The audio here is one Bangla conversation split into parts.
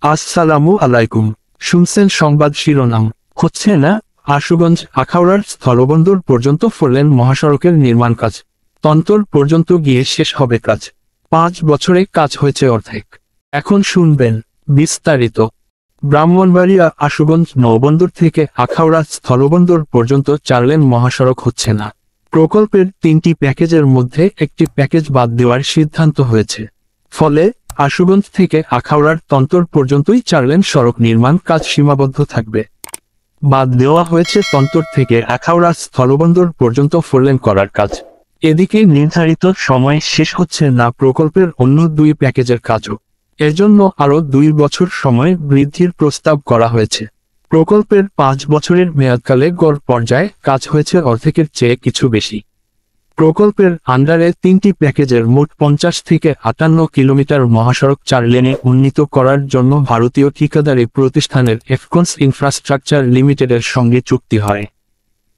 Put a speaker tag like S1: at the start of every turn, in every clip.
S1: আসসালামু আলাইকুম। শুনছেন সংবাদ শিরোনাম। হচ্ছে না, আশুগঞ্জ আখাউড়ার স্থলবন্দর পর্যন্ত 4 লেন মহাসড়কের নির্মাণ কাজ। তন্তর পর্যন্ত গিয়ে শেষ হবে কাজ। 5 বছরে কাজ হয়েছে অর্ধেক। এখন শুনবেন বিস্তারিত। ব্রাহ্মণবাড়িয়া আশুগঞ্জ নৌবন্দর থেকে আখাউড়া স্থলবন্দর পর্যন্ত 4 লেন মহাসড়ক হচ্ছে না। প্রকল্পের 3টি প্যাকেজের মধ্যে একটি প্যাকেজ বাদ দেওয়ার সিদ্ধান্ত হয়েছে। ফলে আশুগঞ্জ থেকে আখাউড়ার তন্তর পর্যন্তই 4 লেন সড়ক নির্মাণ কাজ সীমাবদ্ধ থাকবে। বাদ দেওয়া হয়েছে তন্তর থেকে আখাউড়া স্থলবন্দর পর্যন্ত 4 লেন করার কাজ। এদিকে নির্ধারিত সময়ে শেষ হচ্ছে না প্রকল্পের অন্য 2 প্যাকেজের কাজও। এর জন্য আরও 2 বছর সময় বৃদ্ধির প্রস্তাব করা হয়েছে। প্রকল্পের 5 বছরের মেয়াদকালে গড় পর্যায়ে কাজ হয়েছে অর্ধেকের চেয়ে কিছু বেশি। প্রকল্পের আন্ডারে 3টি প্যাকেজের মোট 50 থেকে 58 কিলোমিটার মহাসড়ক 4 লেনে উন্নীত করার জন্য ভারতীয় ঠিকাদারি প্রতিষ্ঠানের এফকনস ইনফ্রাস্ট্রাকচার লিমিটেডের সঙ্গে চুক্তি হয়।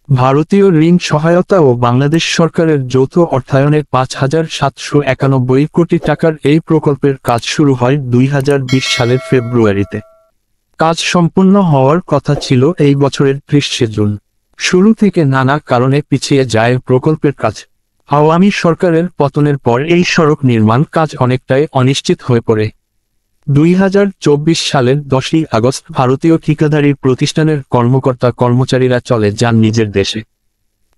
S1: ভারতীয় ঋণ সহায়তা ও বাংলাদেশ সরকারের যৌথ অর্থায়নে 5,791 কোটি টাকার এই প্রকল্পের কাজ শুরু হয় 2020 সালের ফেব্রুয়ারিতে। কাজ সম্পূর্ণ হওয়ার কথা ছিল এই বছরের 30 জুন। শুরু থেকে নানা কারণে পিছিয়ে যায় প্রকল্পের কাজ। আওয়ামী সরকারের পতনের পর এই সড়ক নির্মাণ কাজ অনেকটাই অনিশ্চিত হয়ে পড়ে। 2024 সালের 10ই আগস্ট ভারতীয় ঠিকাদারি প্রতিষ্ঠানের কর্মকর্তা-কর্মচারীরা চলে যান নিজের দেশে।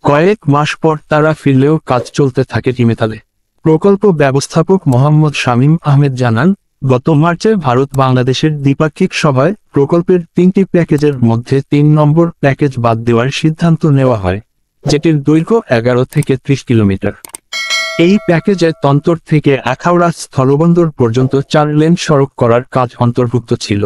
S1: কয়েক মাস পর তারা ফিরলেও কাজ চলতে থাকে টিমেতালে। প্রকল্প ব্যবস্থাপক মোহাম্মদ শামীম আহমেদ জানান, গত মার্চে ভারত বাংলাদেশের দ্বিপাক্ষিক সভায় প্রকল্পের 3টি প্যাকেজের মধ্যে 3 নম্বর প্যাকেজ বাদ দেওয়ার সিদ্ধান্ত নেওয়া হয়, যেটির দৈর্ঘ্য 11 থেকে 30 কিলোমিটার। এই প্যাকেজে তন্তর থেকে আখাউড়া স্থলবন্দর পর্যন্ত 4 লেন সড়ক করার কাজ অন্তর্ভুক্ত ছিল।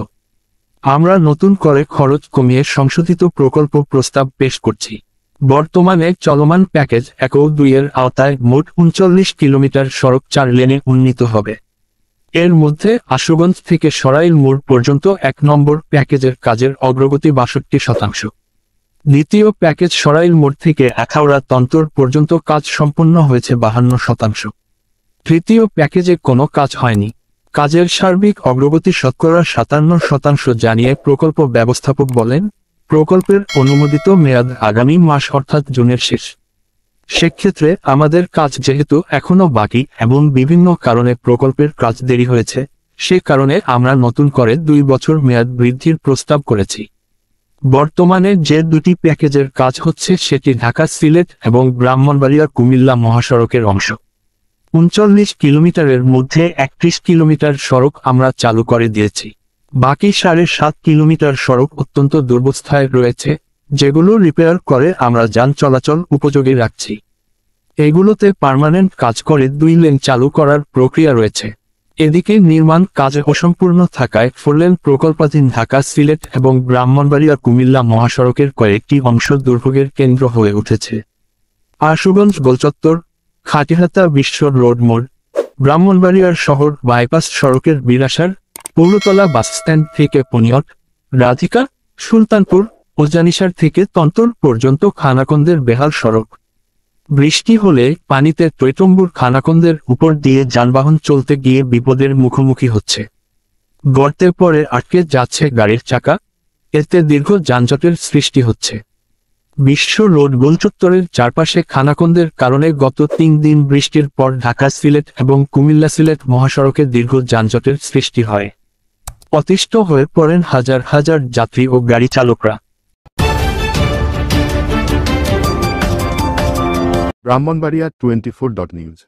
S1: আমরা নতুন করে খরচ কমিয়ে সংশোধিত প্রকল্প প্রস্তাব পেশ করছি। বর্তমানে চলমান প্যাকেজ 1 ও 2 এর আওতায় মোট 39 কিলোমিটার সড়ক 4 লেনে উন্নীত হবে। এর মধ্যে আশুগঞ্জ থেকে সরাইল মোড় পর্যন্ত 1 নম্বর প্যাকেজের কাজের অগ্রগতি 62%। দ্বিতীয় প্যাকেজ সরাইল মোড় থেকে আখাউড়া তন্তর পর্যন্ত কাজ সম্পন্ন হয়েছে 52%। তৃতীয় প্যাকেজে কোনো কাজ হয়নি। কাজের সার্বিক অগ্রগতি শতকরা 57% জানিয়ে প্রকল্প ব্যবস্থাপক বলেন, প্রকল্পের অনুমোদিত মেয়াদ আগামী মাস অর্থাৎ জুনের শেষ। সেক্ষেত্রে আমাদের কাজ যেহেতু এখনো বাকি এবং বিভিন্ন কারণে প্রকল্পের কাজ দেরি হয়েছে, সে কারণে আমরা নতুন করে 2 বছর মেয়াদ বৃদ্ধির প্রস্তাব করেছি। বর্তমানে যে 2টি প্যাকেজের কাজ হচ্ছে সেটি ঢাকা সিলেট এবং ব্রাহ্মণবাড়িয়া কুমিল্লা মহাসড়কের অংশ। 39 কিলোমিটারের মধ্যে 31 কিলোমিটার সড়ক আমরা চালু করে দিয়েছি। বাকি 7.5 কিলোমিটার সড়ক অত্যন্ত দুরবস্থায় রয়েছে, যেগুলো রিপেয়ার করে আমরা যান চলাচল উপযোগী রাখছি। এগুলোতে পার্মানেন্ট কাজ করে 2 লেন চালু করার প্রক্রিয়া রয়েছে। এদিকে নির্মাণ কাজ অসম্পূর্ণ থাকায় 4 লেন প্রকল্পাধীন ঢাকা সিলেট এবং ব্রাহ্মণবাড়িয়া কুমিল্লা মহাসড়কের কয়েকটি অংশ দুর্ভোগের কেন্দ্র হয়ে উঠেছে। আশুগঞ্জ গোলচত্বর, খাটিহাতা বিশ্ব রোড মোড়, ব্রাহ্মণবাড়িয়ার শহর বাইপাস সড়কের বিলাসার, পৌরতলা বাসস্ট্যান্ড থেকে পনিয়ট, রাধিকা, সুলতানপুর ও জানিসার থেকে তন্তর পর্যন্ত খানাকন্দের বেহাল সড়ক। বৃষ্টি হলে পানিতে টৈটম্বুর খানাকন্দের উপর দিয়ে যানবাহন চলতে গিয়ে বিপদের মুখোমুখি হচ্ছে। গর্তে পড়ে আটকে যাচ্ছে গাড়ির চাকা, এতে দীর্ঘ যানজটের সৃষ্টি হচ্ছে। বিশ্ব রোড গোলচত্বরের চারপাশে খানাকন্দের কারণে গত 3 দিন বৃষ্টির পর ঢাকা সিলেট এবং কুমিল্লা সিলেট মহাসড়কে দীর্ঘ যানজটের সৃষ্টি হয়। অতিষ্ঠ হয়ে পড়েন হাজার হাজার যাত্রী ও গাড়ি চালকরা।
S2: ব্রাহ্মণবাড়িয়া 24.news